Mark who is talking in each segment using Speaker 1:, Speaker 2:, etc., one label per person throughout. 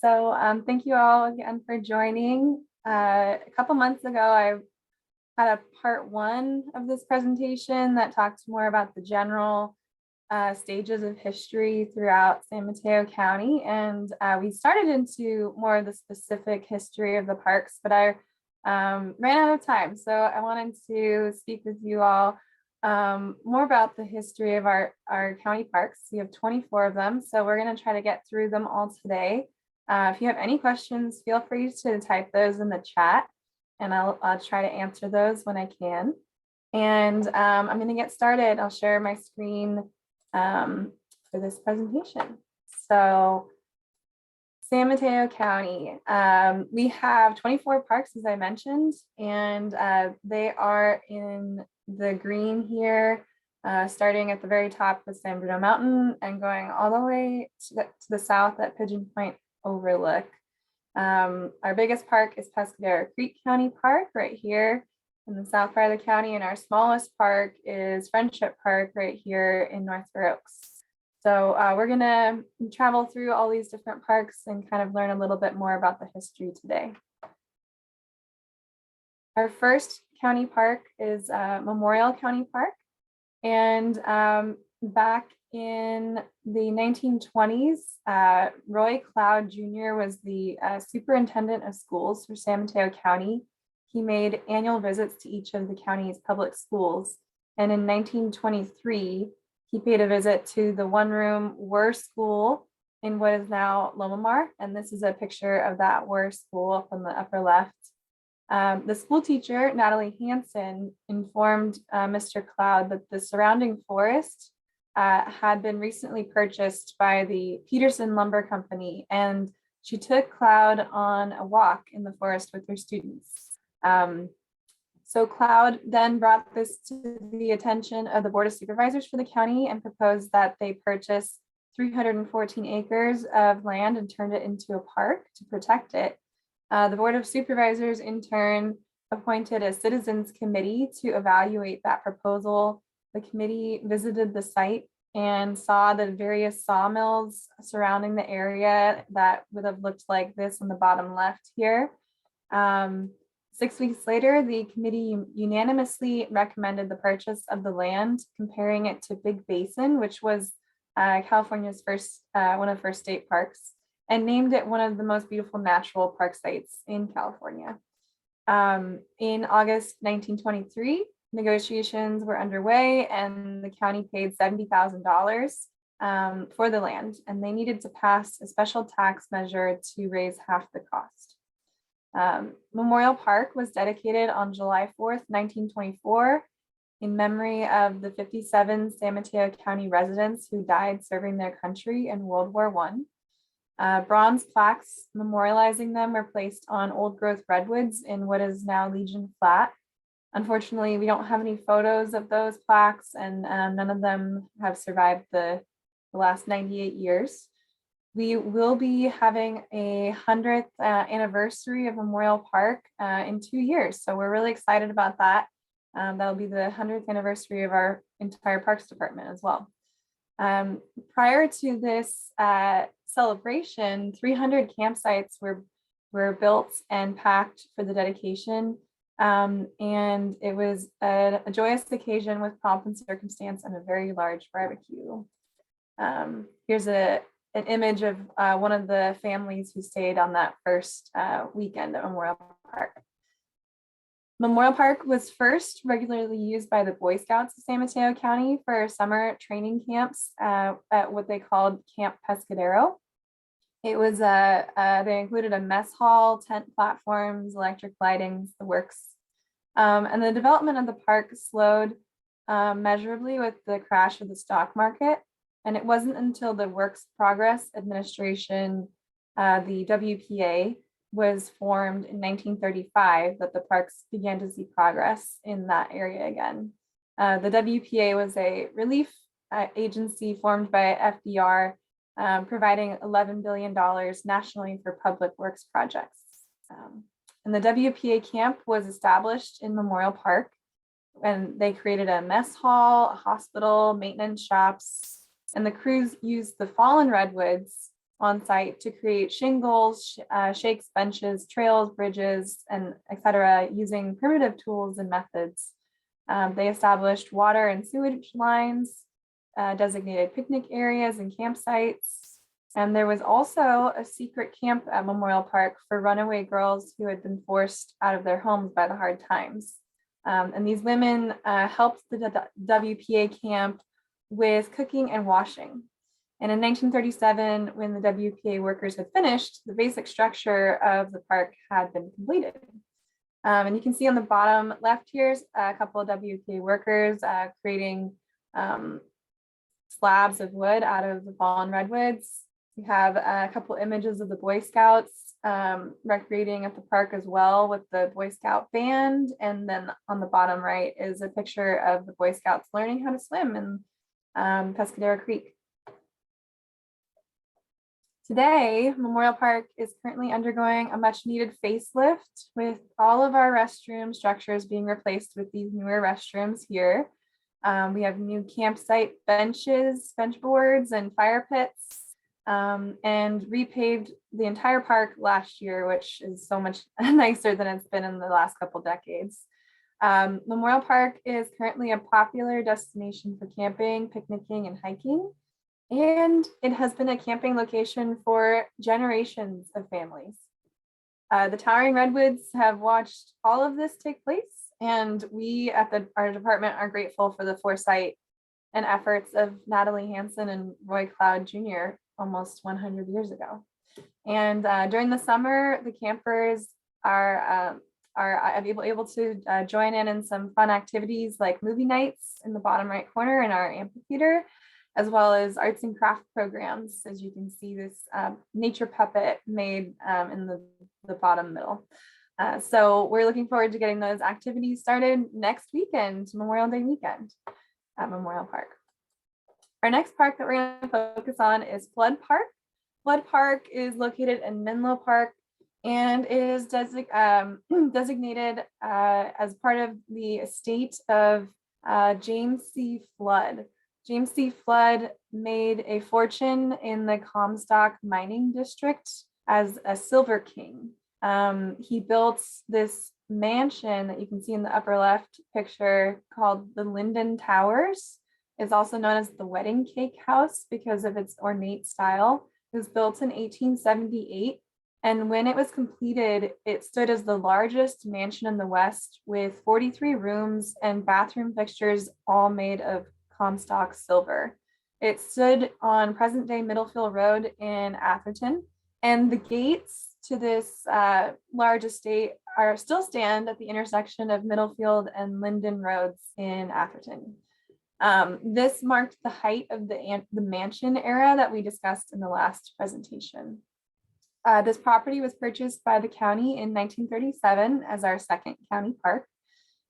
Speaker 1: Thank you all again for joining. A couple months ago, I had a part one of this presentation that talked more about the general stages of history throughout San Mateo County. And we started into more of the specific history of the parks, but I ran out of time. So I wanted to speak with you all more about the history of our county parks. We have 24 of them, so we're going to try to get through them all today. If you have any questions, feel free to type those in the chat, and I'll try to answer those when I can. And I'm going to get started. I'll share my screen for this presentation. So San Mateo County, we have 24 parks, as I mentioned, and they are in the green here, starting at the very top with San Bruno Mountain and going all the way to the south at Pigeon Point Overlook. Our biggest park is Pescadero Creek County Park right here in the south part of the county, and our smallest park is Friendship Park right here in North Fair Oaks. So we're gonna travel through all these different parks and kind of learn a little bit more about the history today. Our first county park is Memorial County Park. And back in the 1920s, Roy Cloud Jr. was the superintendent of schools for San Mateo County. He made annual visits to each of the county's public schools. And in 1923, he paid a visit to the one-room Wur School in what is now Lomamar. And this is a picture of that Wur School up on the upper left. The school teacher, Natalie Hansen, informed Mr. Cloud that the surrounding forest had been recently purchased by the Peterson Lumber Company, and she took Cloud on a walk in the forest with her students. So Cloud then brought this to the attention of the Board of Supervisors for the county and proposed that they purchase 314 acres of land and turned it into a park to protect it. The Board of Supervisors in turn appointed a citizens committee to evaluate that proposal. The committee visited the site and saw the various sawmills surrounding the area that would have looked like this on the bottom left here. 6 weeks later, the committee unanimously recommended the purchase of the land, comparing it to Big Basin, which was California's one of the first state parks, and named it one of the most beautiful natural park sites in California. In August 1923, negotiations were underway and the county paid $70,000 for the land, and they needed to pass a special tax measure to raise half the cost. Memorial Park was dedicated on July 4th, 1924, in memory of the 57 San Mateo County residents who died serving their country in World War I. Bronze plaques memorializing them were placed on old growth redwoods in what is now Legion Flat. Unfortunately, we don't have any photos of those plaques, and none of them have survived the last 98 years. We will be having a 100th anniversary of Memorial Park in 2 years. So we're really excited about that. That'll be the 100th anniversary of our entire Parks Department as well. Prior to this celebration, 300 campsites were built and packed for the dedication. And it was a joyous occasion with pomp and circumstance and a very large barbecue. Here's an image of one of the families who stayed on that first weekend at Memorial Park. Memorial Park was first regularly used by the Boy Scouts of San Mateo County for summer training camps at what they called Camp Pescadero. It was they included a mess hall, tent platforms, electric lightings, the works. And the development of the park slowed measurably with the crash of the stock market. And it wasn't until the Works Progress Administration, the WPA, was formed in 1935 that the parks began to see progress in that area again. The WPA was a relief agency formed by FDR, providing $11 billion nationally for public works projects. And the WPA camp was established in Memorial Park, and they created a mess hall, a hospital, maintenance shops, and the crews used the fallen redwoods on site to create shingles, shakes, benches, trails, bridges, and etc. using primitive tools and methods. They established water and sewage lines, designated picnic areas and campsites. And there was also a secret camp at Memorial Park for runaway girls who had been forced out of their homes by the hard times. And these women helped the WPA camp with cooking and washing. And in 1937, when the WPA workers had finished, the basic structure of the park had been completed. And you can see on the bottom left here a couple of WPA workers creating slabs of wood out of the fallen redwoods. You have a couple images of the Boy Scouts recreating at the park as well with the Boy Scout band. And then on the bottom right is a picture of the Boy Scouts learning how to swim in Pescadero Creek. Today, Memorial Park is currently undergoing a much needed facelift with all of our restroom structures being replaced with these newer restrooms here. We have new campsite benches, bench boards, and fire pits, and repaved the entire park last year, which is so much nicer than it's been in the last couple decades. Memorial Park is currently a popular destination for camping, picnicking, and hiking. And it has been a camping location for generations of families. The towering redwoods have watched all of this take place, and we at our department are grateful for the foresight and efforts of Natalie Hansen and Roy Cloud Jr. almost 100 years ago. And during the summer, the campers are able to join in some fun activities like movie nights in the bottom right corner in our amphitheater, as well as arts and craft programs. As you can see, this nature puppet made in the bottom middle. So we're looking forward to getting those activities started next weekend, Memorial Day weekend at Memorial Park. Our next park that we're going to focus on is Flood Park. Flood Park is located in Menlo Park and is designated as part of the estate of James C. Flood. James C. Flood made a fortune in the Comstock mining district as a silver king. He built this mansion that you can see in the upper left picture called the Linden Towers. It's also known as the Wedding Cake House because of its ornate style. It was built in 1878. And when it was completed, it stood as the largest mansion in the West with 43 rooms and bathroom fixtures, all made of Comstock silver. It stood on present-day Middlefield Road in Atherton, and the gates to this large estate still stand at the intersection of Middlefield and Linden Roads in Atherton. This marked the height of the mansion era that we discussed in the last presentation. This property was purchased by the county in 1937 as our second county park.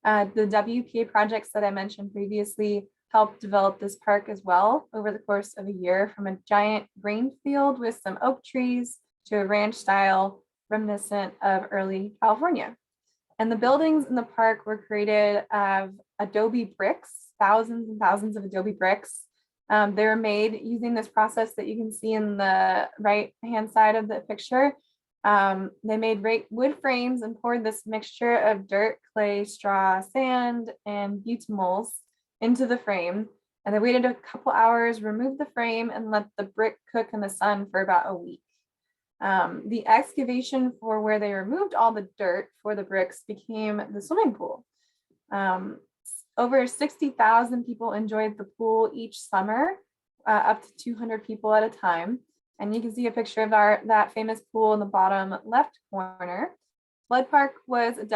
Speaker 1: The WPA projects that I mentioned previously helped develop this park as well over the course of a year, from a giant grain field with some oak trees to a ranch style reminiscent of early California. And the buildings in the park were created of adobe bricks, thousands and thousands of adobe bricks. They were made using this process that you can see in the right hand side of the picture. They made wood frames and poured this mixture of dirt, clay, straw, sand, and butamols into the frame. And they waited a couple hours, removed the frame, and let the brick cook in the sun for about a week. The excavation for where they removed all the dirt for the bricks became the swimming pool. Over 60,000 people enjoyed the pool each summer, up to 200 people at a time. And you can see a picture of that famous pool in the bottom left corner. Flood Park was a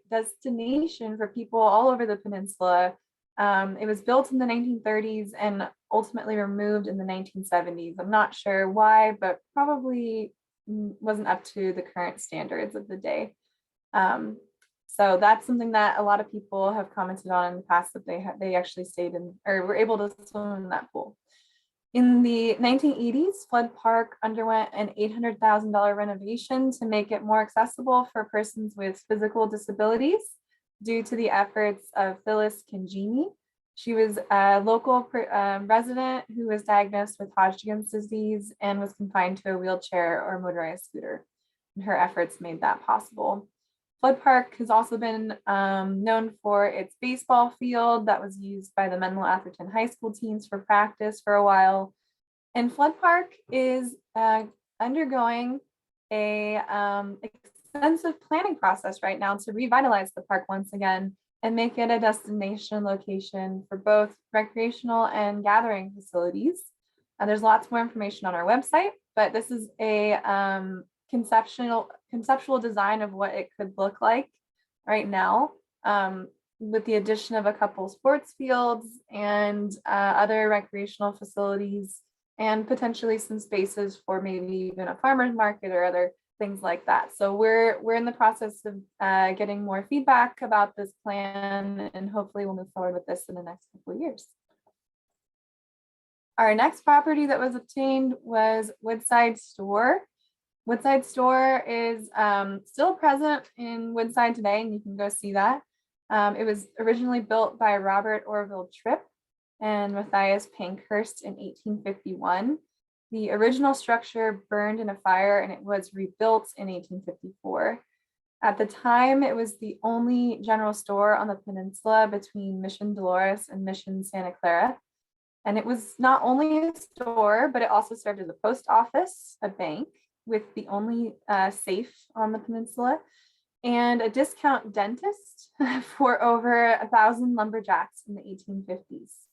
Speaker 1: destination for people all over the peninsula. It was built in the 1930s and ultimately removed in the 1970s. I'm not sure why, but probably wasn't up to the current standards of the day. So that's something that a lot of people have commented on in the past, that they actually stayed in or were able to swim in that pool. In the 1980s, Flood Park underwent an $800,000 renovation to make it more accessible for persons with physical disabilities due to the efforts of Phyllis Kingeni. She was a local resident who was diagnosed with Hodgkin's disease and was confined to a wheelchair or motorized scooter. And her efforts made that possible. Flood Park has also been known for its baseball field that was used by the Menlo Atherton High School teams for practice for a while. And Flood Park is undergoing a extensive planning process right now to revitalize the park once again and make it a destination location for both recreational and gathering facilities. There's lots more information on our website, but this is a conceptual design of what it could look like right now, with the addition of a couple sports fields and other recreational facilities, and potentially some spaces for maybe even a farmer's market or other things like that. So we're in the process of getting more feedback about this plan, and hopefully we'll move forward with this in the next couple of years. Our next property that was obtained was Woodside Store. Woodside Store is still present in Woodside today, and you can go see that. It was originally built by Robert Orville Tripp and Matthias Pankhurst in 1851. The original structure burned in a fire and it was rebuilt in 1854. At the time, it was the only general store on the peninsula between Mission Dolores and Mission Santa Clara. And it was not only a store, but it also served as a post office, a bank with the only safe on the peninsula, and a discount dentist for over 1,000 lumberjacks in the 1850s.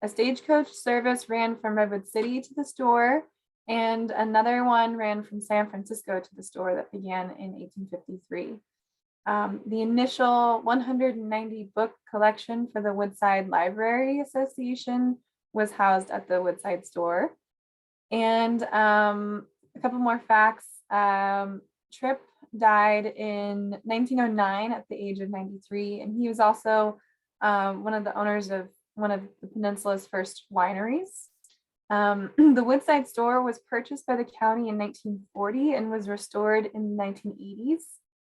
Speaker 1: A stagecoach service ran from Redwood City to the store, and another one ran from San Francisco to the store that began in 1853. The initial 190 book collection for the Woodside Library Association was housed at the Woodside Store. And a couple more facts. Tripp died in 1909 at the age of 93, and he was also one of the owners of one of the peninsula's first wineries. The Woodside Store was purchased by the county in 1940 and was restored in the 1980s.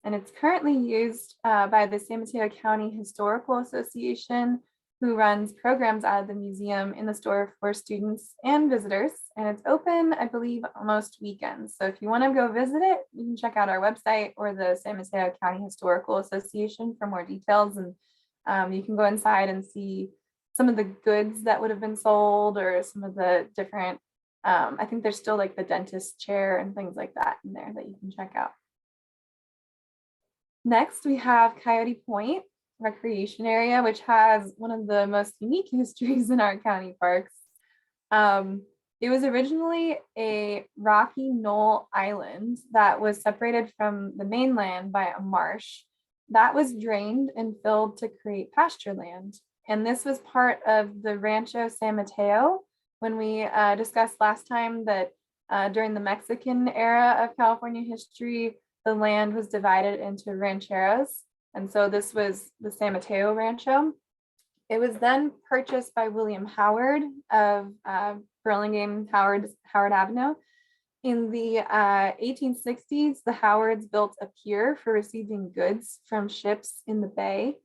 Speaker 1: And it's currently used by the San Mateo County Historical Association, who runs programs out of the museum in the store for students and visitors. And it's open, I believe, most weekends. So if you want to go visit it, you can check out our website or the San Mateo County Historical Association for more details. And you can go inside and see some of the goods that would have been sold, or some of the different, I think there's still like the dentist chair and things like that in there that you can check out. Next, we have Coyote Point Recreation Area, which has one of the most unique histories in our county parks. It was originally a rocky knoll island that was separated from the mainland by a marsh that was drained and filled to create pasture land. And this was part of the Rancho San Mateo, when we discussed last time that during the Mexican era of California history, the land was divided into rancheros. And so this was the San Mateo Rancho. It was then purchased by William Howard of Burlingame Howard Avenue. In the 1860s, the Howards built a pier for receiving goods from ships in the bay.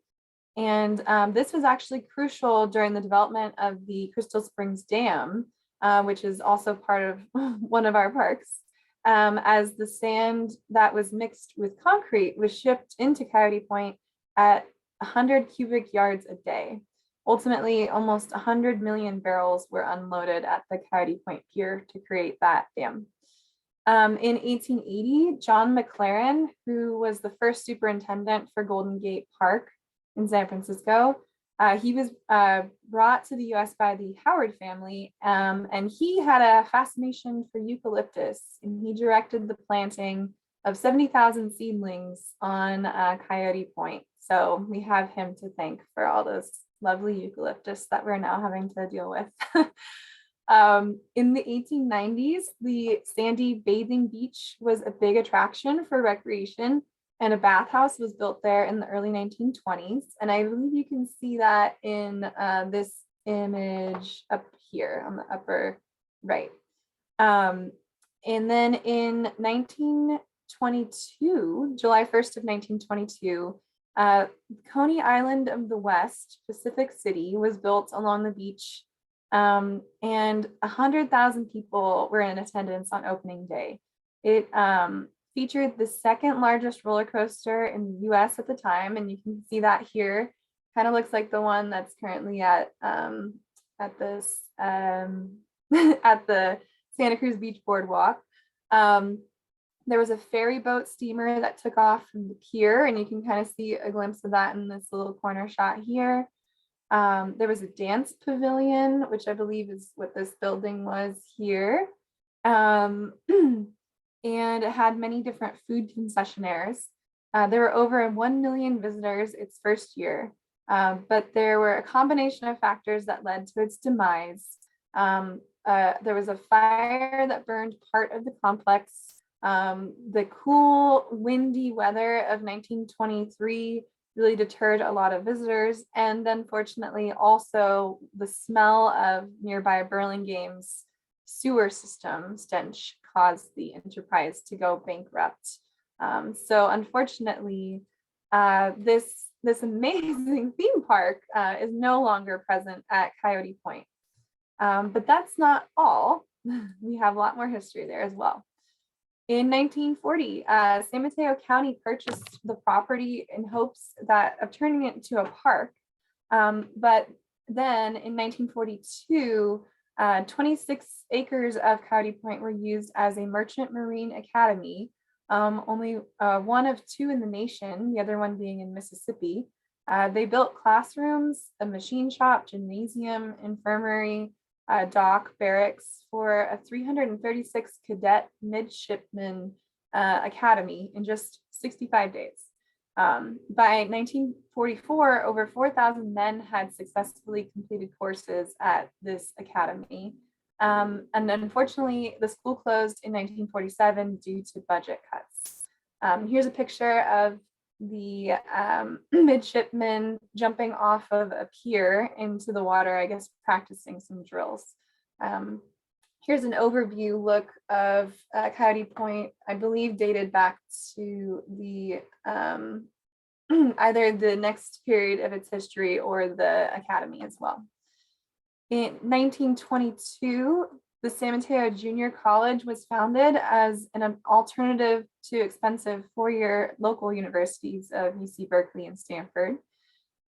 Speaker 1: And this was actually crucial during the development of the Crystal Springs Dam, which is also part of one of our parks, as the sand that was mixed with concrete was shipped into Coyote Point at 100 cubic yards a day. Ultimately, almost 100 million barrels were unloaded at the Coyote Point Pier to create that dam. In 1880, John McLaren, who was the first superintendent for Golden Gate Park in San Francisco, he was brought to the US by the Howard family, and he had a fascination for eucalyptus, and he directed the planting of 70,000 seedlings on Coyote Point. So we have him to thank for all those lovely eucalyptus that we're now having to deal with. In the 1890s, the sandy bathing beach was a big attraction for recreation, and a bathhouse was built there in the early 1920s. And I believe you can see that in this image up here on the upper right. And then in 1922, July 1st of 1922, Coney Island of the West, Pacific City, was built along the beach, and 100,000 people were in attendance on opening day. It featured the second largest roller coaster in the US at the time, and you can see that here. Kind of looks like the one that's currently at this at the Santa Cruz Beach Boardwalk. There was a ferry boat steamer that took off from the pier, and you can kind of see a glimpse of that in this little corner shot here. There was a dance pavilion, which I believe is what this building was here. And it had many different food concessionaires. There were over 1 million visitors its first year, but there were a combination of factors that led to its demise. There was a fire that burned part of the complex. The cool, windy weather of 1923 really deterred a lot of visitors. And then fortunately, also the smell of nearby Burlingame's sewer system stench caused the enterprise to go bankrupt. So unfortunately, this amazing theme park is no longer present at Coyote Point. But that's not all. We have a lot more history there as well. In 1940, San Mateo County purchased the property in hopes of turning it into a park. But then in 1942, 26 acres of Coyote Point were used as a merchant marine academy, only one of two in the nation, the other one being in Mississippi. They built classrooms, a machine shop, gymnasium, infirmary, dock, barracks for a 336 cadet midshipman academy in just 65 days. By 1944, over 4,000 men had successfully completed courses at this academy. And unfortunately, the school closed in 1947 due to budget cuts. Here's a picture of the midshipmen jumping off of a pier into the water, I guess practicing some drills. Here's an overview look of Coyote Point, I believe dated back to the either the next period of its history or the academy as well. In 1922, the San Mateo Junior College was founded as an alternative to expensive four-year local universities of UC Berkeley and Stanford.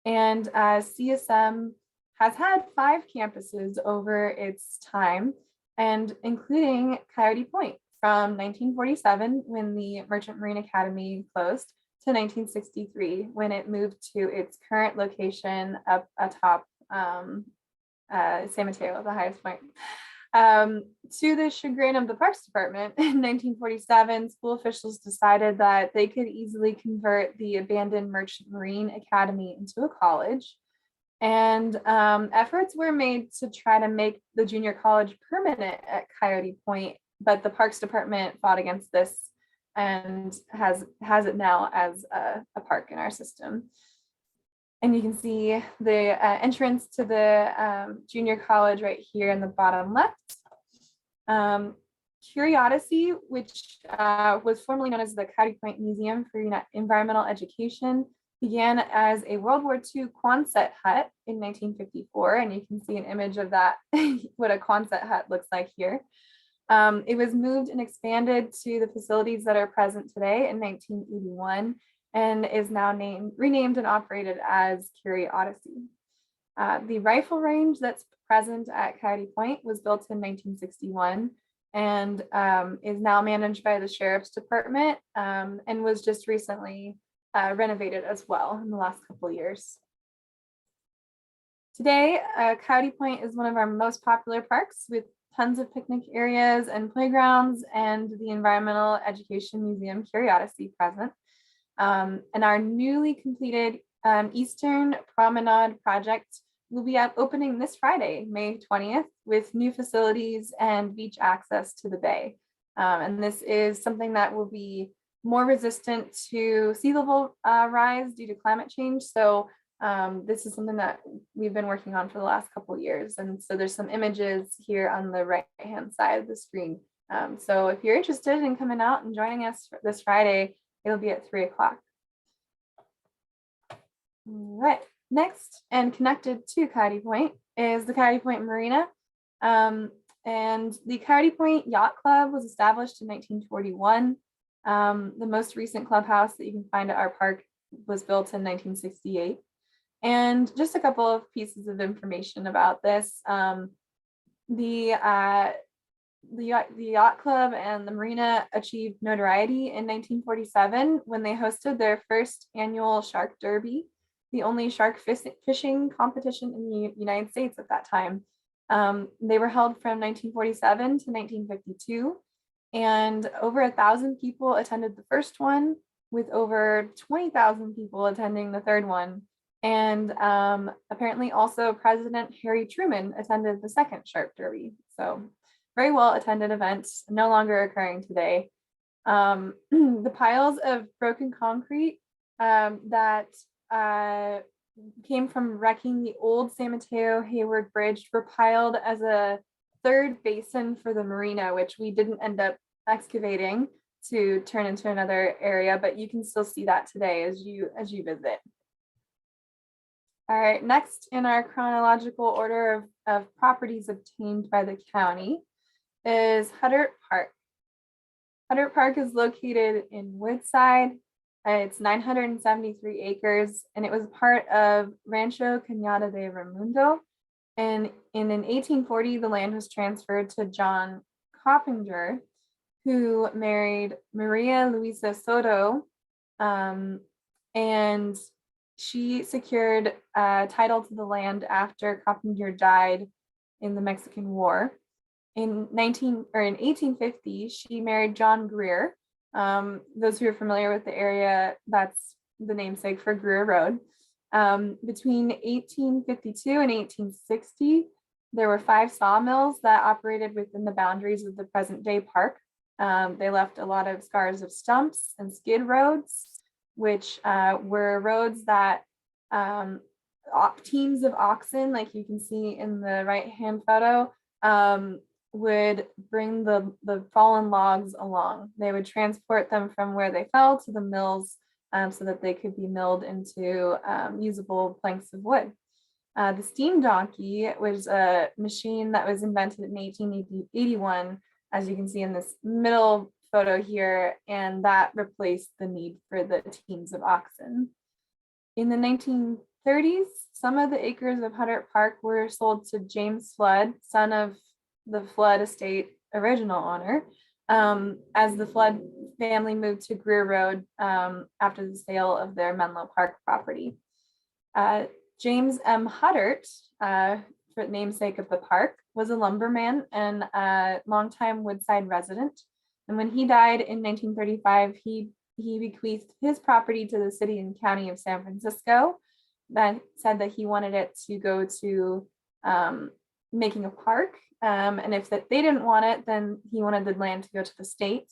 Speaker 1: And CSM has had 5 campuses over its time, and including Coyote Point from 1947, when the Merchant Marine Academy closed, to 1963, when it moved to its current location up atop San Mateo, the highest point. To the chagrin of the Parks Department, in 1947, school officials decided that they could easily convert the abandoned Merchant Marine Academy into a college. And efforts were made to try to make the junior college permanent at Coyote Point, but the Parks Department fought against this and has it now as a park in our system. And you can see the entrance to the junior college right here in the bottom left. Curiosity, which was formerly known as the Coyote Point Museum for Environmental Education, began as a World War II Quonset hut in 1954. And you can see an image of that, what a Quonset hut looks like here. It was moved and expanded to the facilities that are present today in 1981 and is now renamed and operated as Curiosity. The rifle range that's present at Coyote Point was built in 1961 and is now managed by the Sheriff's Department and was just recently renovated as well in the last couple of years. Today, Coyote Point is one of our most popular parks with tons of picnic areas and playgrounds, and the Environmental Education Museum Curiosity present. And our newly completed Eastern Promenade project will be opening this Friday, May 20th, with new facilities and beach access to the bay. And this is something that will be more resistant to sea level rise due to climate change. So this is something that we've been working on for the last couple of years. And so there's some images here on the right-hand side of the screen. So if you're interested in coming out and joining us this Friday, it'll be at 3 o'clock. All right. Next, and connected to Coyote Point, is the Coyote Point Marina. And the Coyote Point Yacht Club was established in 1941. The most recent clubhouse that you can find at our park was built in 1968. And just a couple of pieces of information about this. The yacht club and the marina achieved notoriety in 1947 when they hosted their first annual shark derby, the only shark fishing competition in the United States at that time. They were held from 1947 to 1952, and over 1,000 people attended the first one, with over 20,000 people attending the third one. And apparently also President Harry Truman attended the second shark derby. So very well attended events, no longer occurring today. The piles of broken concrete that came from wrecking the old San Mateo Hayward Bridge were piled as a third basin for the marina, which we didn't end up excavating to turn into another area, but you can still see that today as you visit. All right, next in our chronological order of properties obtained by the county is Huddart Park. Huddart Park is located in Woodside. It's 973 acres, and it was part of Rancho Cañada de Raimundo. And in 1840, the land was transferred to John Coppinger, who married Maria Luisa Soto, and she secured title to the land after Coppinger died in the Mexican War. In 1850, she married John Greer. Those who are familiar with the area, that's the namesake for Greer Road. Between 1852 and 1860, there were 5 sawmills that operated within the boundaries of the present day park. They left a lot of scars of stumps and skid roads, which were roads that teams of oxen, like you can see in the right-hand photo, would bring the fallen logs along. They would transport them from where they fell to the mills so that they could be milled into usable planks of wood. The steam donkey was a machine that was invented in 1881, as you can see in this middle photo here, and that replaced the need for the teams of oxen. In the 1930s, some of the acres of Huddart Park were sold to James Flood, son of the Flood estate original owner, as the Flood family moved to Greer Road after the sale of their Menlo Park property. James M. Huddart, for namesake of the park, was a lumberman and a longtime Woodside resident. And when he died in 1935, he bequeathed his property to the city and county of San Francisco. That said that he wanted it to go to making a park. And if they didn't want it, then he wanted the land to go to the state.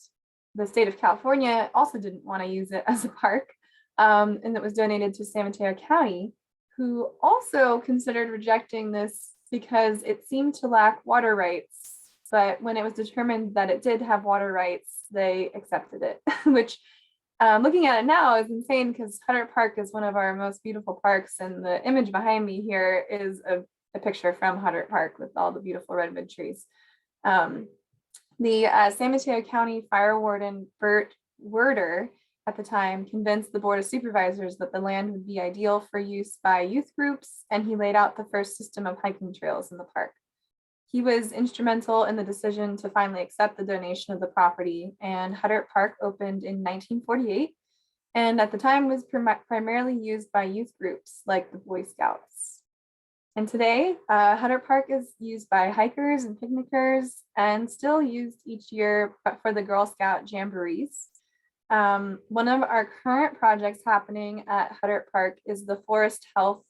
Speaker 1: The state of California also didn't want to use it as a park. And it was donated to San Mateo County, who also considered rejecting this because it seemed to lack water rights. But when it was determined that it did have water rights, they accepted it, which looking at it now is insane because Huddart Park is one of our most beautiful parks. And the image behind me here is a picture from Huddart Park with all the beautiful redwood trees. The San Mateo County Fire Warden Bert Werder at the time convinced the Board of Supervisors that the land would be ideal for use by youth groups, and he laid out the first system of hiking trails in the park. He was instrumental in the decision to finally accept the donation of the property, and Huddart Park opened in 1948, and at the time was primarily used by youth groups like the Boy Scouts. And today, Huddart Park is used by hikers and picnickers and still used each year for the Girl Scout jamborees. One of our current projects happening at Huddart Park is the Forest Health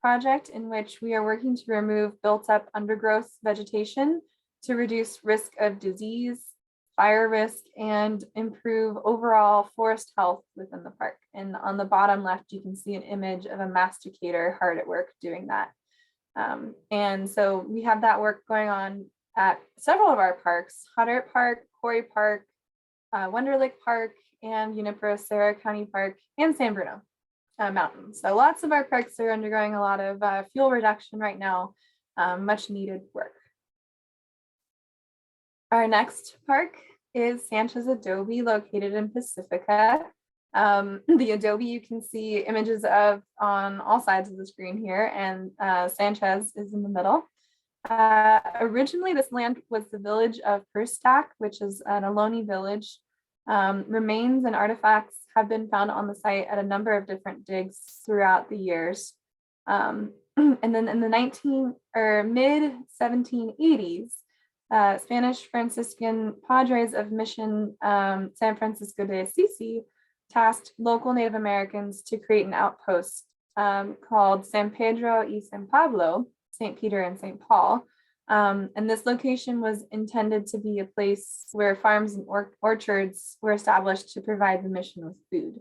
Speaker 1: Project, in which we are working to remove built-up undergrowth vegetation to reduce risk of disease, fire risk, and improve overall forest health within the park. And on the bottom left, you can see an image of a masticator hard at work doing that. And so we have that work going on at several of our parks: Huddart Park, Quarry Park, Wonderlic Park, and Junipero County Park, and San Bruno. mountains. So lots of our parks are undergoing a lot of fuel reduction right now, much needed work. Our next park is Sanchez Adobe, located in Pacifica. The adobe you can see images of on all sides of the screen here, and Sanchez is in the middle. Originally, this land was the village of Perstack, which is an Ohlone village. Remains and artifacts have been found on the site at a number of different digs throughout the years. And then in the mid 1780s, Spanish Franciscan Padres of Mission San Francisco de Assisi tasked local Native Americans to create an outpost called San Pedro y San Pablo, St. Peter and St. Paul. And this location was intended to be a place where farms and orchards were established to provide the mission with food.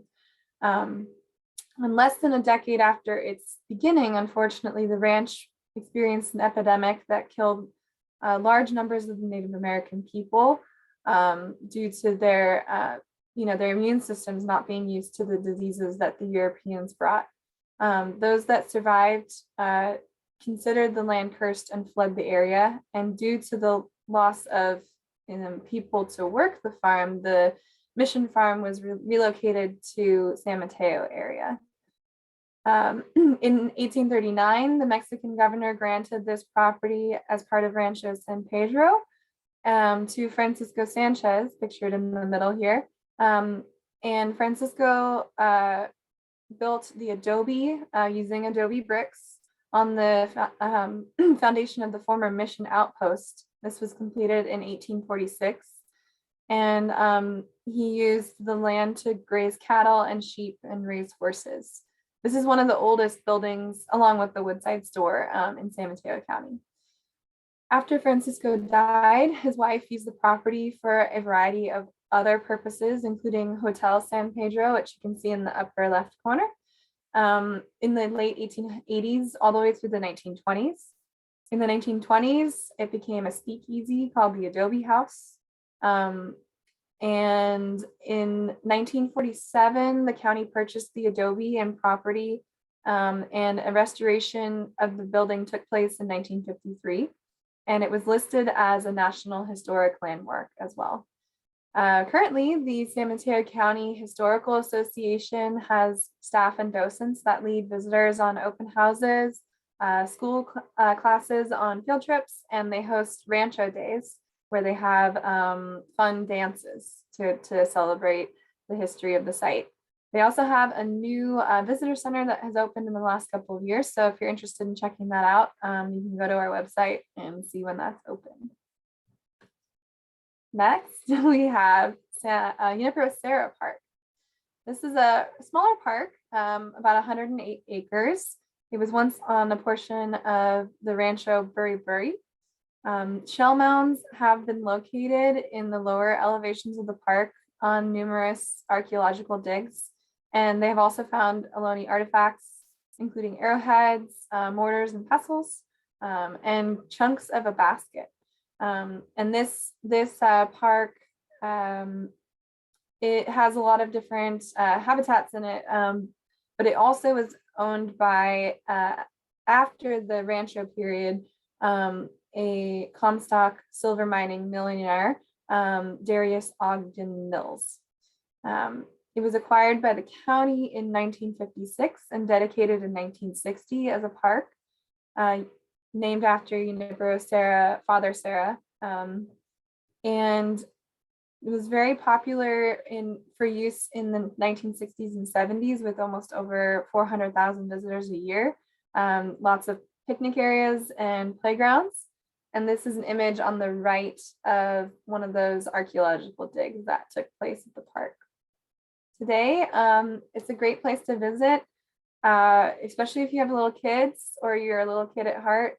Speaker 1: And less than a decade after its beginning, unfortunately, the ranch experienced an epidemic that killed large numbers of the Native American people due to their immune systems not being used to the diseases that the Europeans brought. Those that survived considered the land cursed and fled the area. And due to the loss of people to work the farm, the mission farm was relocated to San Mateo area. In 1839, the Mexican governor granted this property as part of Rancho San Pedro to Francisco Sanchez, pictured in the middle here. And Francisco built the adobe using adobe bricks on the foundation of the former mission outpost. This was completed in 1846. And he used the land to graze cattle and sheep and raise horses. This is one of the oldest buildings, along with the Woodside Store in San Mateo County. After Francisco died, his wife used the property for a variety of other purposes, including Hotel San Pedro, which you can see in the upper left corner, in the late 1880s, all the way through the 1920s. In the 1920s, it became a speakeasy called the Adobe House. And in 1947, the county purchased the adobe and property, and a restoration of the building took place in 1953. And it was listed as a National Historic Landmark as well. Currently, the San Mateo County Historical Association has staff and docents that lead visitors on open houses, school classes on field trips, and they host Rancho Days, where they have fun dances to celebrate the history of the site. They also have a new visitor center that has opened in the last couple of years. So if you're interested in checking that out, you can go to our website and see when that's open. Next, we have Junipero Park. This is a smaller park, about 108 acres. It was once on a portion of the Rancho Buri Buri. Shell mounds have been located in the lower elevations of the park on numerous archaeological digs, and they have also found Ohlone artifacts, including arrowheads, mortars and pestles, and chunks of a basket. And this park, it has a lot of different habitats in it, but it also was owned by, after the Rancho period, a Comstock silver mining millionaire, Darius Ogden Mills. It was acquired by the county in 1956 and dedicated in 1960 as a park, named after Junipero's father Sarah. And it was very popular for use in the 1960s and 70s, with almost over 400,000 visitors a year, lots of picnic areas and playgrounds. And this is an image on the right of one of those archaeological digs that took place at the park. Today, it's a great place to visit, especially if you have little kids or you're a little kid at heart.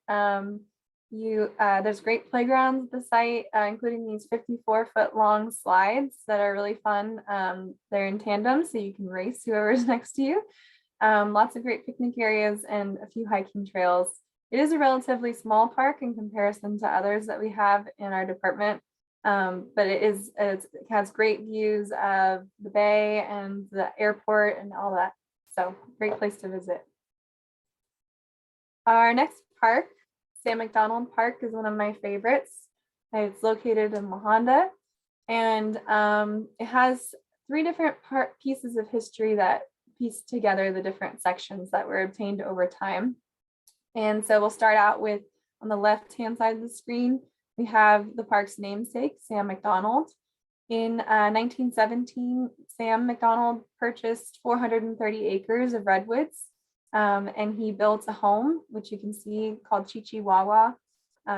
Speaker 1: There's great playgrounds at the site, including these 54-foot long slides that are really fun. They're in tandem, so you can race whoever's next to you. Lots of great picnic areas and a few hiking trails. It is a relatively small park in comparison to others that we have in our department, but it has great views of the bay and the airport and all that. So great place to visit. Our next park, Sam Mcdonald Park, is one of my favorites. It's located in La Honda, and it has three different pieces of history that piece together the different sections that were obtained over time. And so we'll start out with, on the left-hand side of the screen, we have the park's namesake, Sam Mcdonald. In 1917, Sam Mcdonald purchased 430 acres of redwoods, and he built a home, which you can see, called Chichihuahua,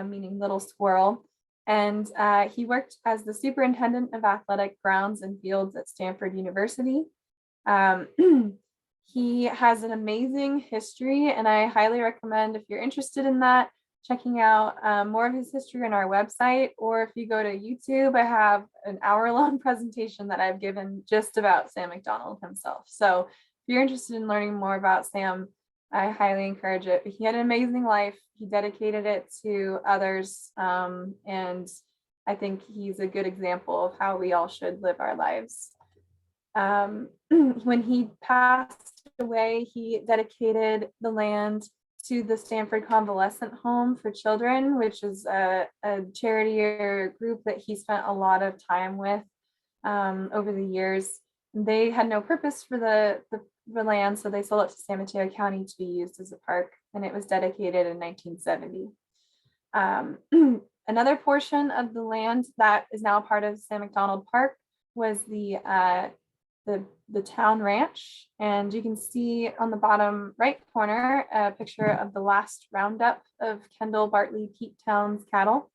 Speaker 1: meaning little squirrel. And he worked as the superintendent of athletic grounds and fields at Stanford University. He has an amazing history, and I highly recommend, if you're interested in that, checking out more of his history on our website, or if you go to YouTube, I have an hour-long presentation that I've given just about Sam Mcdonald himself. So if you're interested in learning more about Sam, I highly encourage it. He had an amazing life. He dedicated it to others, and I think he's a good example of how we all should live our lives. When he passed away, he dedicated the land to the Stanford Convalescent Home for Children, which is a charity or group that he spent a lot of time with over the years. They had no purpose for the land, so they sold it to San Mateo County to be used as a park, and it was dedicated in 1970. Another portion of the land that is now part of Sam Mcdonald Park was the town ranch, and you can see on the bottom right corner a picture of the last roundup of Kendall Bartley Pete Town's cattle.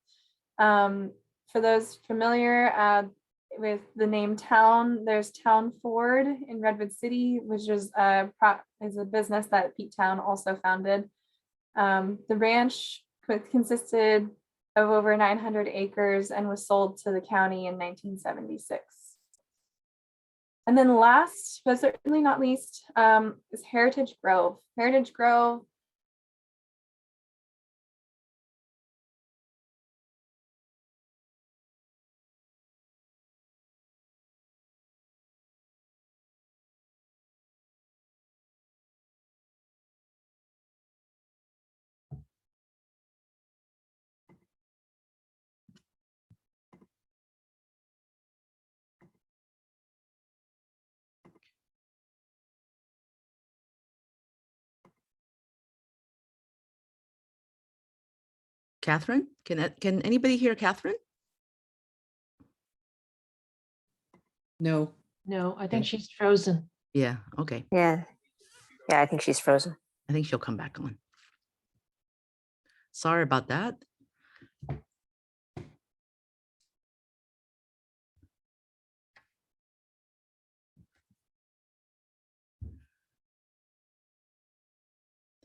Speaker 1: For those familiar with the name Town, there's Town Ford in Redwood City, which is a business that Pete Town also founded. The ranch consisted of over 900 acres and was sold to the county in 1976. And then last, but certainly not least, is Heritage Grove. Heritage Grove
Speaker 2: Catherine, can anybody hear Catherine?
Speaker 3: No.
Speaker 4: No, I think she's frozen.
Speaker 2: Yeah, okay.
Speaker 5: Yeah, I think she's frozen.
Speaker 2: I think she'll come back on. Sorry about that.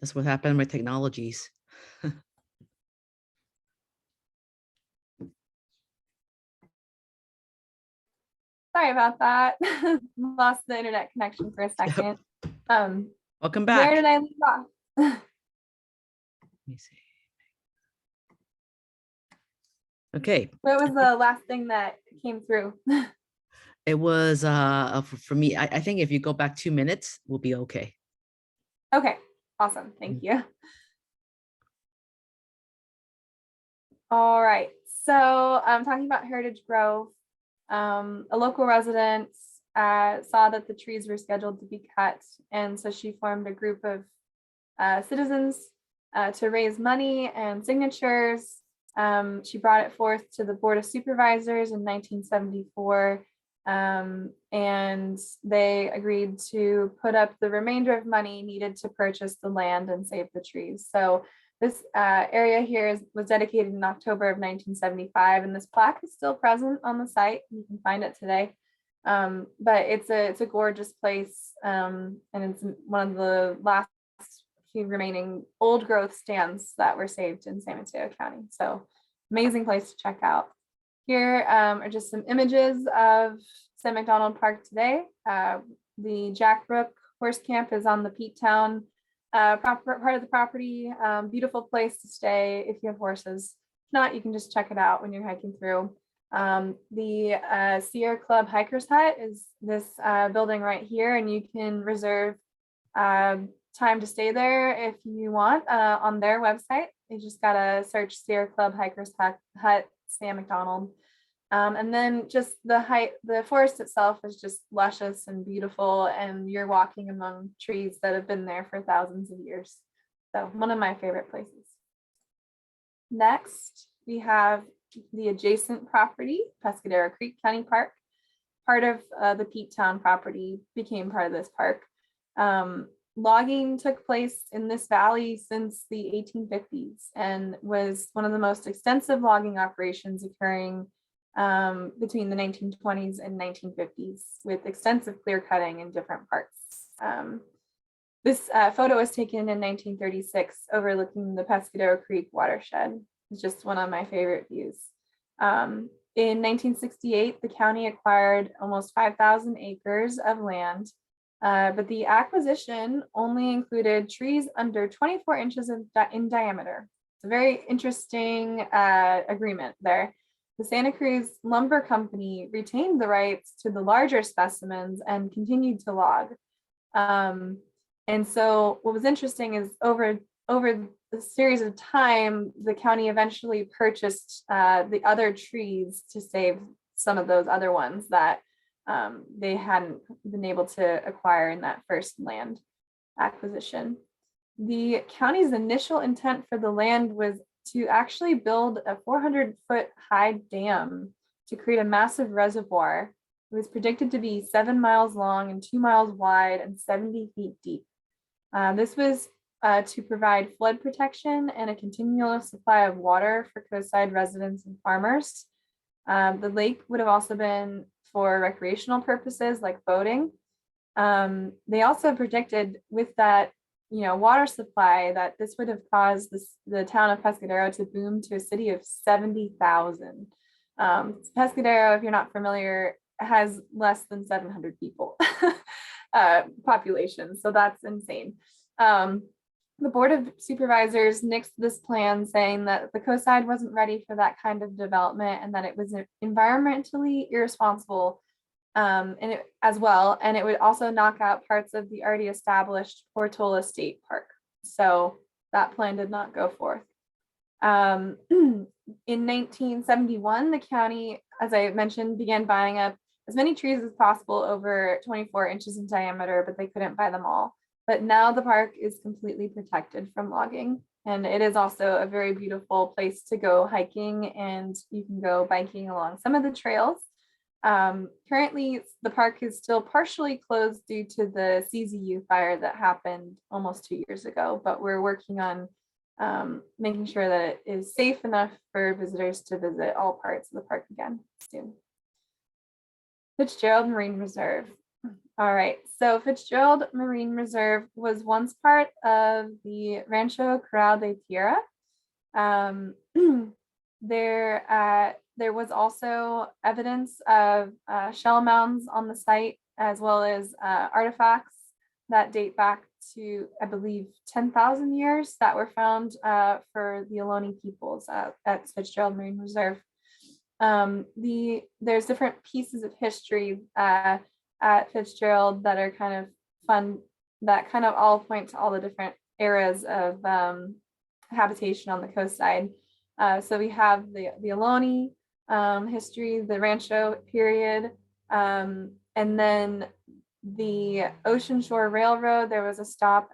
Speaker 2: That's what happened with technologies.
Speaker 1: Sorry about that. Lost the internet connection for a second.
Speaker 2: Welcome back.
Speaker 1: Where did I leave off?
Speaker 2: Let me see. Okay.
Speaker 1: What was the last thing that came through?
Speaker 2: It was for me, I think if you go back 2 minutes, we'll be okay.
Speaker 1: Okay, awesome. Thank you. All right. So I'm talking about Heritage Grove. A local resident saw that the trees were scheduled to be cut, and so she formed a group of citizens to raise money and signatures. She brought it forth to the Board of Supervisors in 1974, and they agreed to put up the remainder of money needed to purchase the land and save the trees. So this area here was dedicated in October of 1975, and this plaque is still present on the site. You can find it today, but it's a gorgeous place, and it's one of the last few remaining old growth stands that were saved in San Mateo County. So amazing place to check out. Here are just some images of Sam Mcdonald Park today. The Jack Brook Horse Camp is on the Pete Town part of the property. Beautiful place to stay if you have horses. If not, you can just check it out when you're hiking through. The Sierra Club Hikers Hut is this building right here, and you can reserve time to stay there if you want on their website. You just gotta search Sierra Club Hikers Hut, Sam Mcdonald. And then just the forest itself is just luscious and beautiful, and you're walking among trees that have been there for thousands of years. So one of my favorite places. Next, we have the adjacent property, Pescadero Creek County Park. Part of the Pete Town property became part of this park. Logging took place in this valley since the 1850s and was one of the most extensive logging operations occurring between the 1920s and 1950s, with extensive clear cutting in different parts. This photo was taken in 1936 overlooking the Pescadero Creek watershed. It's just one of my favorite views. In 1968, the county acquired almost 5,000 acres of land, but the acquisition only included trees under 24 inches in diameter. It's a very interesting agreement there. The Santa Cruz Lumber Company retained the rights to the larger specimens and continued to log. And so what was interesting is over the series of time, the county eventually purchased the other trees to save some of those other ones that they hadn't been able to acquire in that first land acquisition. The county's initial intent for the land was to actually build a 400-foot high dam to create a massive reservoir. It was predicted to be 7 miles long and 2 miles wide and 70 feet deep. This was to provide flood protection and a continual supply of water for coastside residents and farmers. The lake would have also been for recreational purposes like boating. They also predicted with that water supply that this would have caused the town of Pescadero to boom to a city of 70,000. Pescadero, if you're not familiar, has less than 700 people population, so that's insane. The Board of Supervisors nixed this plan, saying that the coastside wasn't ready for that kind of development and that it was environmentally irresponsible as well. And it would also knock out parts of the already established Portola State Park. So that plan did not go forth. In 1971, the county, as I mentioned, began buying up as many trees as possible over 24 inches in diameter, but they couldn't buy them all. But now the park is completely protected from logging. And it is also a very beautiful place to go hiking, and you can go biking along some of the trails. Currently, the park is still partially closed due to the CZU fire that happened almost 2 years ago, but we're working on making sure that it is safe enough for visitors to visit all parts of the park again soon. Fitzgerald Marine Reserve. All right, so Fitzgerald Marine Reserve was once part of the Rancho Corral de Tierra. There was also evidence of shell mounds on the site, as well as artifacts that date back to, I believe, 10,000 years that were found for the Ohlone peoples at Fitzgerald Marine Reserve. There's different pieces of history at Fitzgerald that are kind of fun, that kind of all point to all the different eras of habitation on the coast side. So we have the Ohlone history, the Rancho period, and then the Ocean Shore Railroad. There was a stop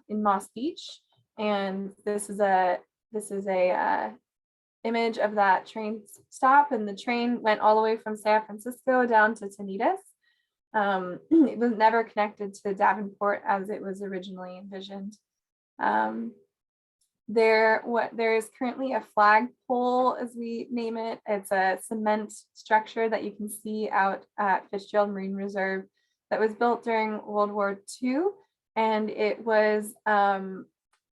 Speaker 1: in Moss Beach, and this is a image of that train stop, and the train went all the way from San Francisco down to Tenitas. It was never connected to Davenport as it was originally envisioned. There is currently a flagpole, as we name it. It's a cement structure that you can see out at Fitzgerald Marine Reserve that was built during World War II, and it was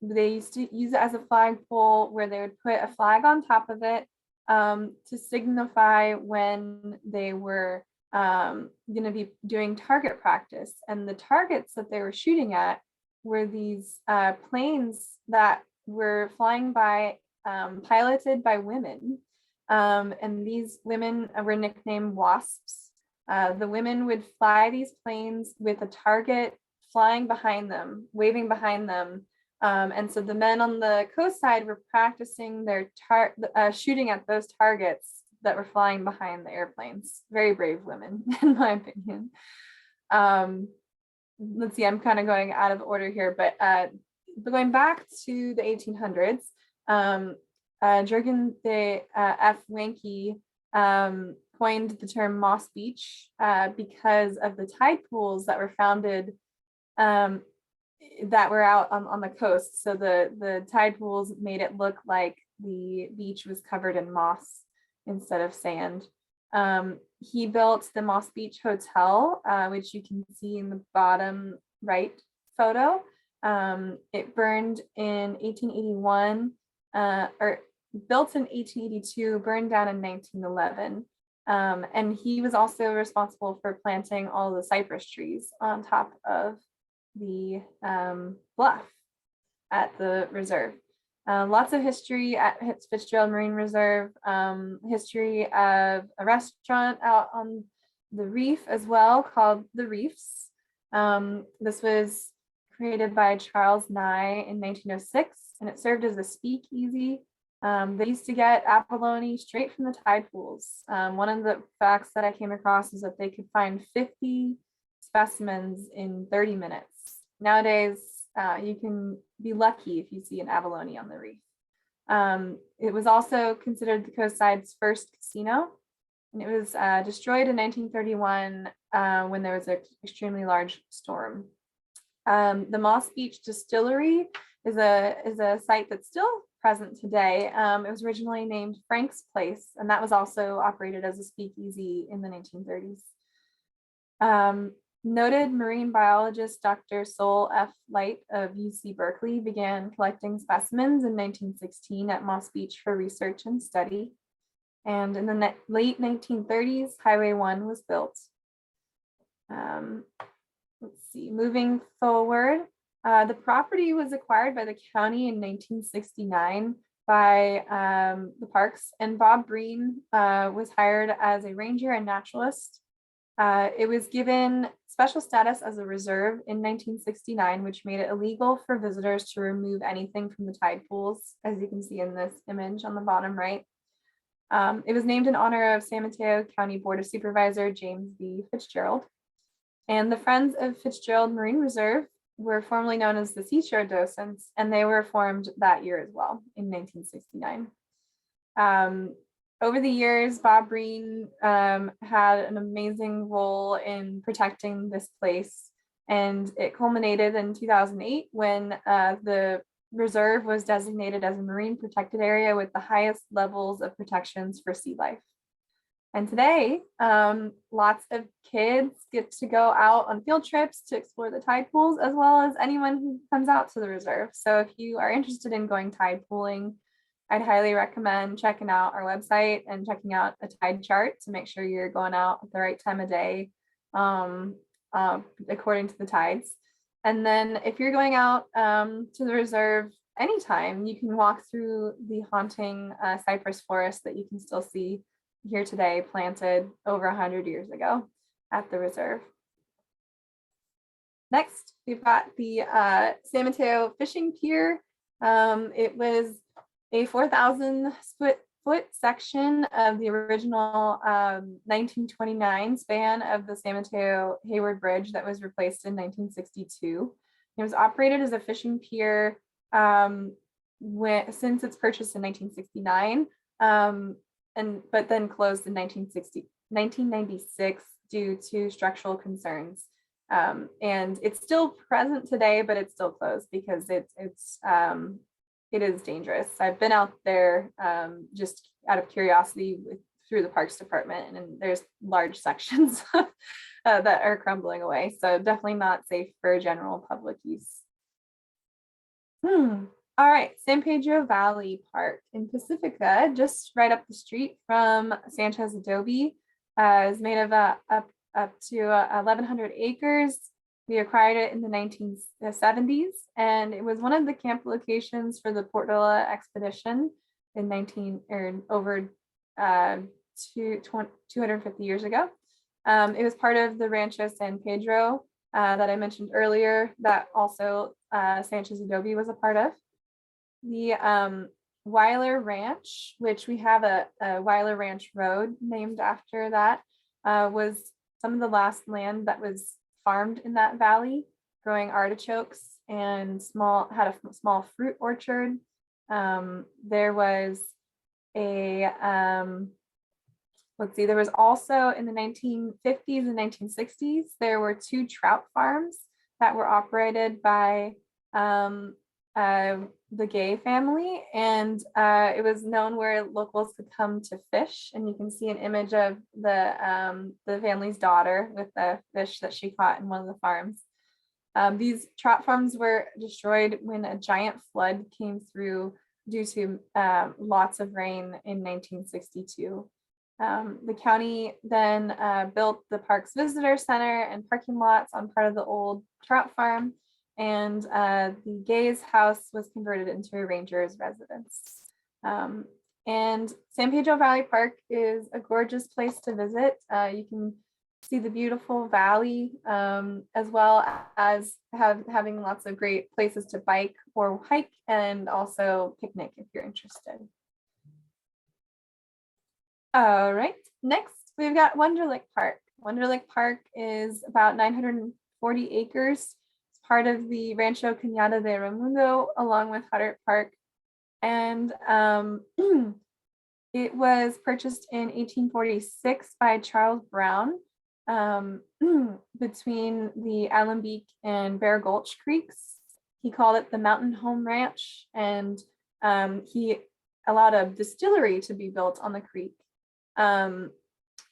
Speaker 1: they used to use it as a flagpole where they would put a flag on top of it to signify when they were going to be doing target practice. And the targets that they were shooting at were these planes that were flying by, piloted by women. And these women were nicknamed wasps. The women would fly these planes with a target flying behind them, waving behind them. And so the men on the coast side were practicing their shooting at those targets that were flying behind the airplanes. Very brave women, in my opinion. Let's see, I'm kind of going out of order here, but going back to the 1800s, Jürgen de F. Wanke coined the term Moss Beach because of the tide pools that were founded that were out on the coast. So the tide pools made it look like the beach was covered in moss instead of sand. He built the Moss Beach Hotel, which you can see in the bottom right photo. It burned in 1881, or built in 1882, burned down in 1911. And he was also responsible for planting all the cypress trees on top of the bluff at the reserve. Lots of history at Fitzgerald Marine Reserve, history of a restaurant out on the reef as well called The Reefs. This was created by Charles Nye in 1906, and it served as a speakeasy. They used to get abalone straight from the tide pools. One of the facts that I came across is that they could find 50 specimens in 30 minutes. Nowadays, you can be lucky if you see an abalone on the reef. It was also considered the coastside's first casino, and it was destroyed in 1931 when there was an extremely large storm. The Moss Beach Distillery is a site that's still present today. It was originally named Frank's Place, and that was also operated as a speakeasy in the 1930s. Noted marine biologist Dr. Sol F. Light of UC Berkeley began collecting specimens in 1916 at Moss Beach for research and study. And in the late 1930s, Highway 1 was built. Let's see, moving forward, the property was acquired by the county in 1969 by the parks, and Bob Breen was hired as a ranger and naturalist. It was given special status as a reserve in 1969, which made it illegal for visitors to remove anything from the tide pools, as you can see in this image on the bottom right. It was named in honor of San Mateo County Board of Supervisor James B. Fitzgerald. And the Friends of Fitzgerald Marine Reserve were formerly known as the Seashore Docents, and they were formed that year as well in 1969. Over the years, Bob Breen had an amazing role in protecting this place, and it culminated in 2008 when the reserve was designated as a marine protected area with the highest levels of protections for sea life. And today, lots of kids get to go out on field trips to explore the tide pools, as well as anyone who comes out to the reserve. So if you are interested in going tide pooling, I'd highly recommend checking out our website and checking out a tide chart to make sure you're going out at the right time of day, according to the tides. And then if you're going out to the reserve anytime, you can walk through the haunting cypress forest that you can still see here today, planted over 100 years ago at the reserve. Next, we've got the San Mateo Fishing Pier. It was a 4,000 foot section of the original 1929 span of the San Mateo Hayward Bridge that was replaced in 1962. It was operated as a fishing pier since its purchase in 1969, but then closed in 1996 due to structural concerns. And it's still present today, but it's still closed because it is dangerous. I've been out there just out of curiosity through the Parks Department, and there's large sections that are crumbling away. So definitely not safe for general public use. All right, San Pedro Valley Park in Pacifica, just right up the street from Sanchez Adobe, is made of up to 1,100 acres. We acquired it in the 1970s, and it was one of the camp locations for the Portola expedition in over 250 years ago. It was part of the Rancho San Pedro that I mentioned earlier that also Sanchez Adobe was a part of. The Weiler Ranch, which we have a Weiler Ranch Road named after that, was some of the last land that was farmed in that valley, growing artichokes and had a small fruit orchard. There was there was also in the 1950s and 1960s, there were 2 trout farms that were operated by the Gay family, and it was known where locals could come to fish. And you can see an image of the family's daughter with the fish that she caught in one of the farms. These trout farms were destroyed when a giant flood came through due to lots of rain in 1962. The county then built the park's visitor center and parking lots on part of the old trout farm, and the Gays' house was converted into a ranger's residence. And San Pedro Valley Park is a gorgeous place to visit. You can see the beautiful valley, as well as having lots of great places to bike or hike, and also picnic if you're interested. All right, next we've got Wonderlic Park. Wonderlic Park is about 940 acres. It's part of the Rancho Cañada de Raimundo along with Huddart Park. And it was purchased in 1846 by Charles Brown between the Alembique and Bear Gulch Creeks. He called it the Mountain Home Ranch, and he allowed a distillery to be built on the creek.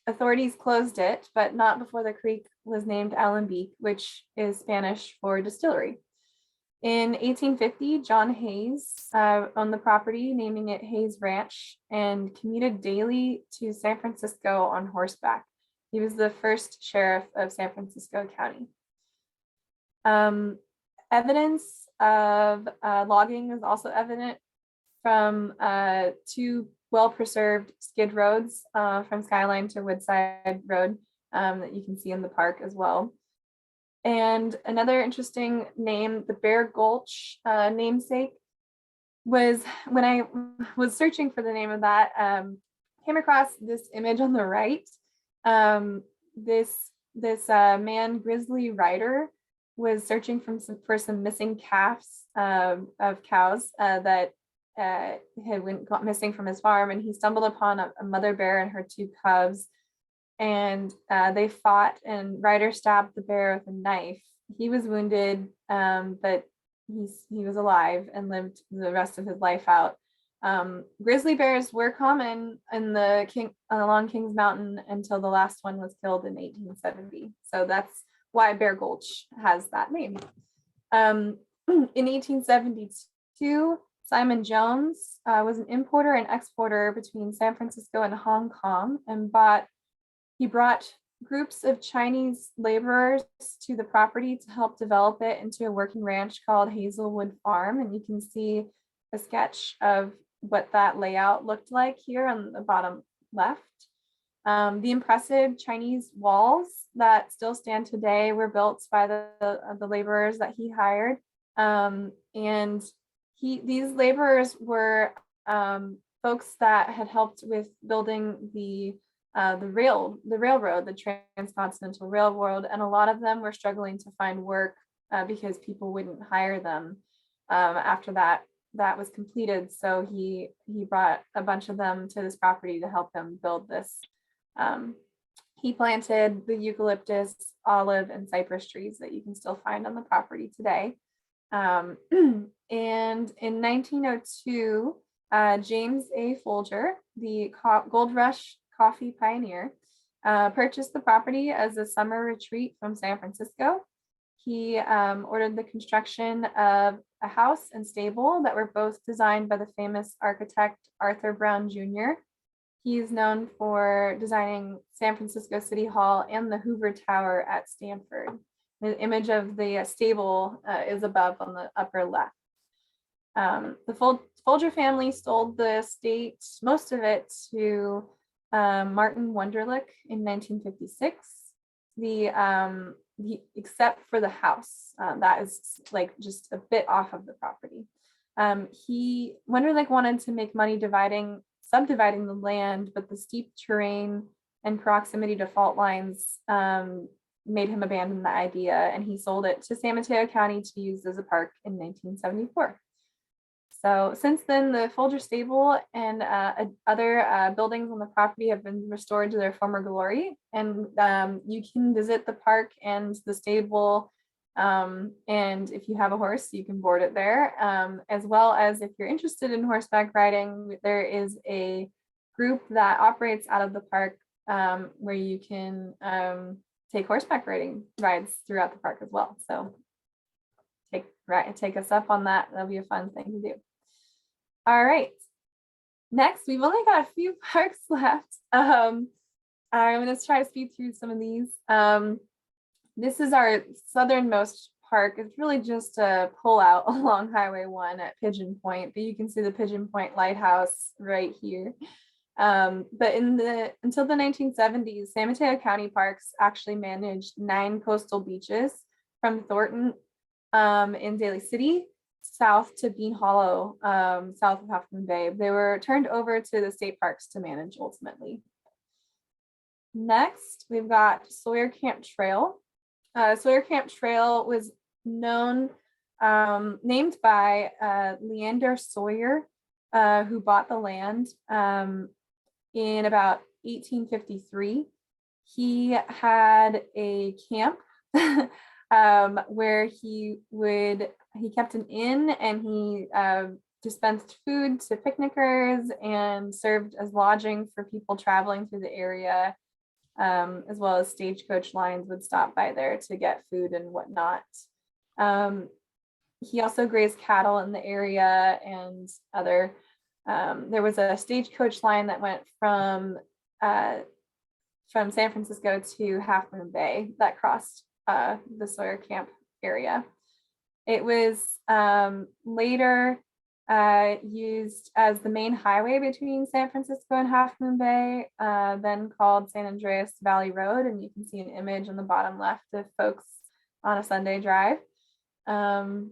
Speaker 1: Authorities closed it, but not before the creek was named Alembique, which is Spanish for distillery. In 1850, John Hayes owned the property, naming it Hayes Ranch, and commuted daily to San Francisco on horseback. He was the first sheriff of San Francisco County. Evidence of logging is also evident from 2 well-preserved skid roads from Skyline to Woodside Road that you can see in the park as well. And another interesting name, the Bear Gulch namesake, was when I was searching for the name of that, came across this image on the right. This man, Grizzly Rider, was searching for some missing calves of cows that had got missing from his farm, and he stumbled upon a mother bear and her 2 cubs, and they fought, and Ryder stabbed the bear with a knife. He was wounded, but he was alive and lived the rest of his life out. Grizzly bears were common in along Kings Mountain until the last one was killed in 1870. So that's why Bear Gulch has that name. In 1872, Simon Jones was an importer and exporter between San Francisco and Hong Kong, and he brought groups of Chinese laborers to the property to help develop it into a working ranch called Hazelwood Farm. And you can see a sketch of what that layout looked like here on the bottom left. The impressive Chinese walls that still stand today were built by the laborers that he hired. And these laborers were folks that had helped with building the railroad, the Transcontinental Railroad, and a lot of them were struggling to find work because people wouldn't hire them after that was completed. So he brought a bunch of them to this property to help him build this. He planted the eucalyptus, olive, and cypress trees that you can still find on the property today. And in 1902, James A. Folger, the Gold Rush coffee pioneer, purchased the property as a summer retreat from San Francisco. He ordered the construction of a house and stable that were both designed by the famous architect Arthur Brown Jr. He's known for designing San Francisco City Hall and the Hoover Tower at Stanford. The image of the stable is above on the upper left. The Folger family sold the estate, most of it, to Martin Wunderlich in 1956. The except for the house that is like just a bit off of the property. Wonderlic wanted to make money subdividing the land, but the steep terrain and proximity to fault lines made him abandon the idea, and he sold it to San Mateo County to use as a park in 1974. So since then, the Folger stable and other buildings on the property have been restored to their former glory, and you can visit the park and the stable, and if you have a horse, you can board it there, as well as if you're interested in horseback riding, there is a group that operates out of the park where you can take horseback riding rides throughout the park as well. So take us up on that. That'll be a fun thing to do. All right. Next, we've only got a few parks left. I'm going to try to speed through some of these. This is our southernmost park. It's really just a pull out along Highway 1 at Pigeon Point, but you can see the Pigeon Point Lighthouse right here. But until the 1970s, San Mateo County Parks actually managed 9 coastal beaches from Thornton in Daly City south to Bean Hollow, south of Halfton Bay. They were turned over to the state parks to manage ultimately. Next, we've got Sawyer Camp Trail. Sawyer Camp Trail was named by Leander Sawyer, who bought the land in about 1853. He had a camp where he kept an inn, and he dispensed food to picnickers and served as lodging for people traveling through the area, as well as stagecoach lines would stop by there to get food and whatnot. He also grazed cattle in the area and other. There was a stagecoach line that went from San Francisco to Half Moon Bay that crossed the Sawyer Camp area. It was later used as the main highway between San Francisco and Half Moon Bay, then called San Andreas Valley Road, and you can see an image on the bottom left of folks on a Sunday drive. Then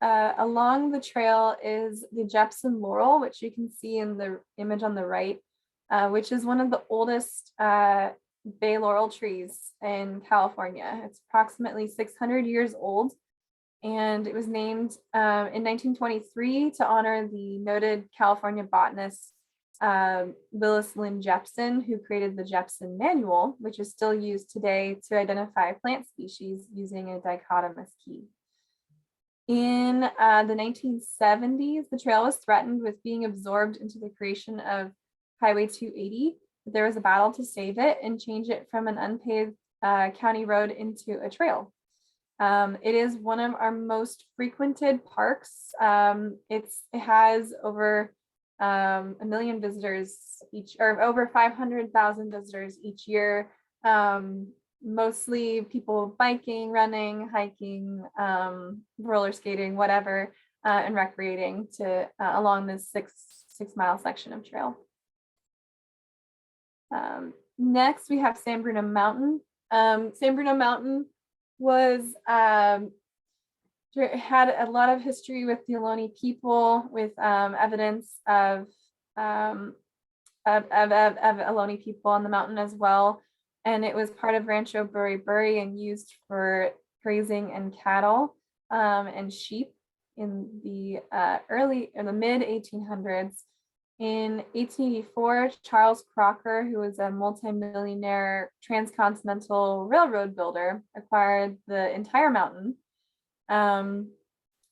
Speaker 1: along the trail is the Jepson Laurel, which you can see in the image on the right, which is one of the oldest bay laurel trees in California. It's approximately 600 years old, and it was named in 1923 to honor the noted California botanist Willis Lynn Jepson, who created the Jepson Manual, which is still used today to identify plant species using a dichotomous key. In the 1970s, the trail was threatened with being absorbed into the creation of Highway 280. There was a battle to save it and change it from an unpaved county road into a trail. It is one of our most frequented parks. It has over 1 million visitors each, or over 500,000 visitors each year. Mostly people biking, running, hiking, roller skating, whatever, and recreating along this six-mile section of trail. Next, we have San Bruno Mountain. San Bruno Mountain had a lot of history with the Ohlone people, with evidence of Ohlone people on the mountain as well. And it was part of Rancho Buri Buri and used for grazing and cattle and sheep in the mid 1800s. In 1884, Charles Crocker, who was a multimillionaire transcontinental railroad builder, acquired the entire mountain. And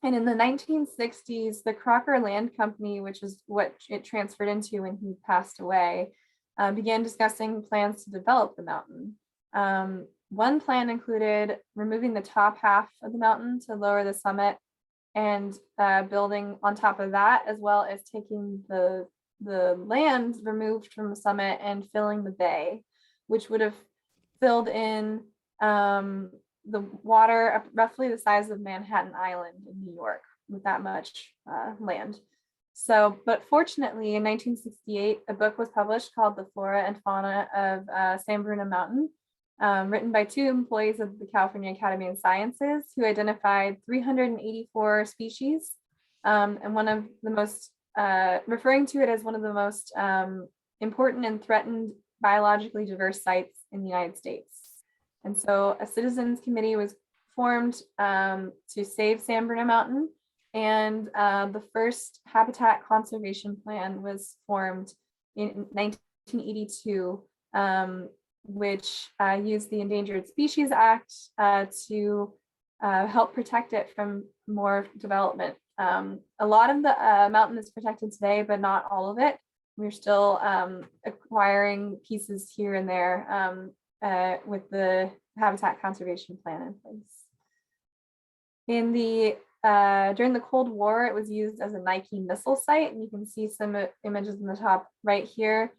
Speaker 1: in the 1960s, the Crocker Land Company, which is what it transferred into when he passed away, began discussing plans to develop the mountain. One plan included removing the top half of the mountain to lower the summit and building on top of that, as well as taking the land removed from the summit and filling the bay, which would have filled in the water roughly the size of Manhattan Island in New York with that much land. So, but fortunately, in 1968, a book was published called The Flora and Fauna of San Bruno Mountain, written by 2 employees of the California Academy of Sciences who identified 384 species, and one of the most, referring to it as one of the most important and threatened biologically diverse sites in the United States. And so a citizens committee was formed to save San Bruno Mountain, and the first habitat conservation plan was formed in 1982, which used the Endangered Species Act to help protect it from more development. A lot of the mountain is protected today, but not all of it. We're still acquiring pieces here and there with the habitat conservation plan in place. In the during the Cold War, it was used as a Nike missile site, and you can see some images in the top right here.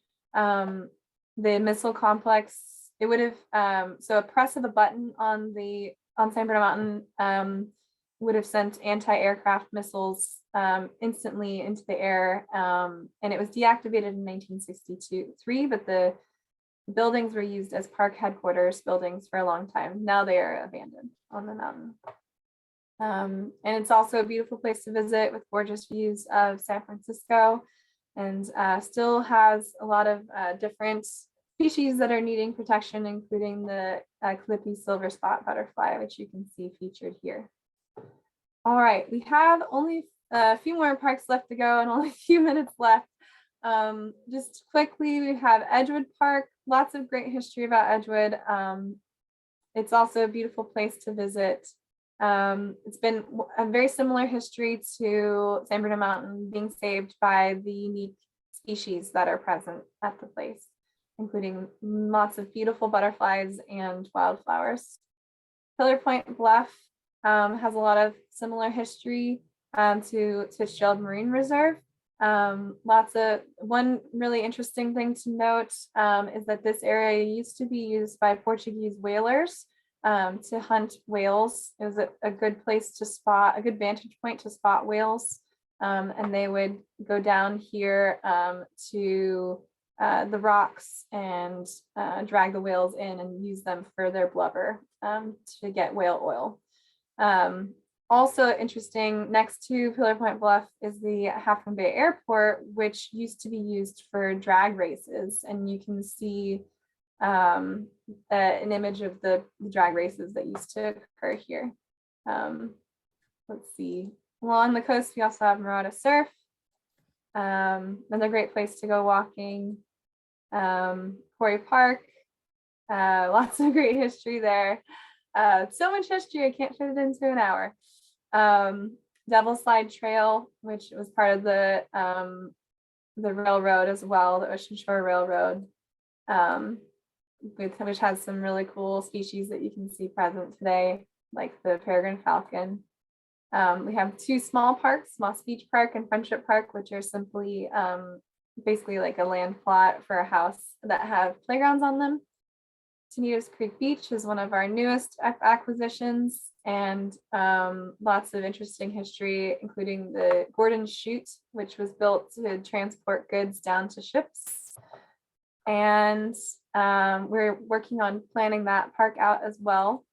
Speaker 1: The missile complex, it would have, so a press of a button on San Bruno Mountain would have sent anti-aircraft missiles instantly into the air, and it was deactivated in 1963, but the buildings were used as park headquarters buildings for a long time. Now they are abandoned on the mountain. And it's also a beautiful place to visit with gorgeous views of San Francisco, and still has a lot of different species that are needing protection, including the Clippy silver spot butterfly, which you can see featured here. All right, we have only a few more parks left to go and only a few minutes left. Just quickly, we have Edgewood Park, lots of great history about Edgewood. It's also a beautiful place to visit. It's been a very similar history to San Bruno Mountain, being saved by the unique species that are present at the place, including lots of beautiful butterflies and wildflowers. Pillarpoint Bluff has a lot of similar history to Fitzgerald Marine Reserve. One really interesting thing to note is that this area used to be used by Portuguese whalers to hunt whales. It was a good place to spot, a good vantage point to spot whales. And they would go down here to the rocks and drag the whales in and use them for their blubber to get whale oil. Also interesting, next to Pillarpoint Bluff is the Halfton Bay Airport, which used to be used for drag races. And you can see an image of the drag races that used to occur here. Let's see. Along the coast, we also have Marauda Surf. Another great place to go walking. Quarry Park. Lots of great history there. So much history, I can't fit it into an hour. Devil Slide Trail, which was part of the railroad as well, the Ocean Shore Railroad, which has some really cool species that you can see present today, like the peregrine falcon. We have 2 small parks, Moss Beach Park and Friendship Park, which are simply basically like a land plot for a house that have playgrounds on them. Tonitos Creek Beach is one of our newest acquisitions, and lots of interesting history, including the Gordon Chute, which was built to transport goods down to ships. And we're working on planning that park out as well.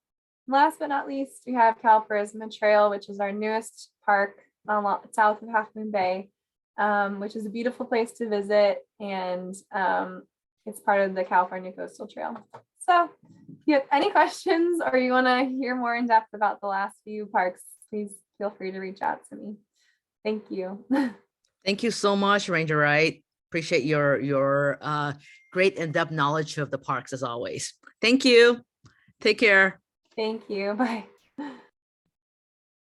Speaker 1: Last but not least, we have Calpers Montreal, which is our newest park south of Half Moon Bay, which is a beautiful place to visit, and it's part of the California Coastal Trail. So if you have any questions or you want to hear more in depth about the last few parks, please feel free to reach out to me. Thank you.
Speaker 2: Thank you so much, Ranger Wright. Appreciate your great in-depth knowledge of the parks as always. Thank you. Take care.
Speaker 1: Thank you. Bye.